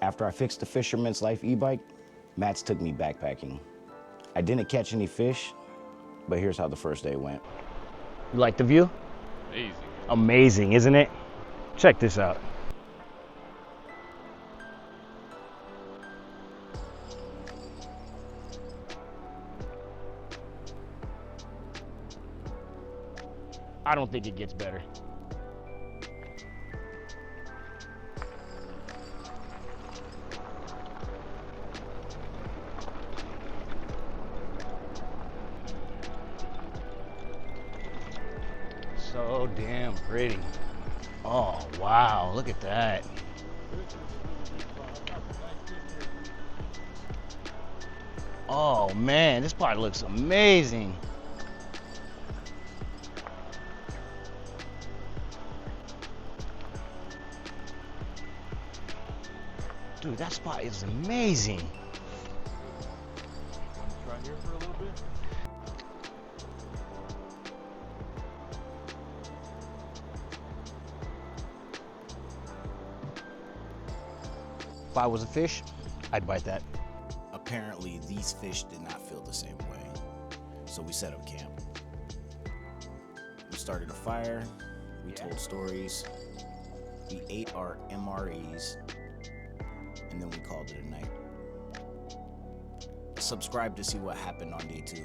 After I fixed the Fisherman's Life e-bike, Matt's took me backpacking. I didn't catch any fish, but here's how the first day went. You like the view? Amazing. Amazing, isn't it? Check this out. I don't think it gets better. So damn pretty. Oh, wow, look at that. Oh man, this part looks amazing. Dude, that spot is amazing. Try here for a little bit. If I was a fish, I'd bite that. Apparently, these fish did not feel the same way, so we set up camp. We started a fire, we told stories, we ate our MREs, and then we called it a night. Subscribe to see what happened on day 2.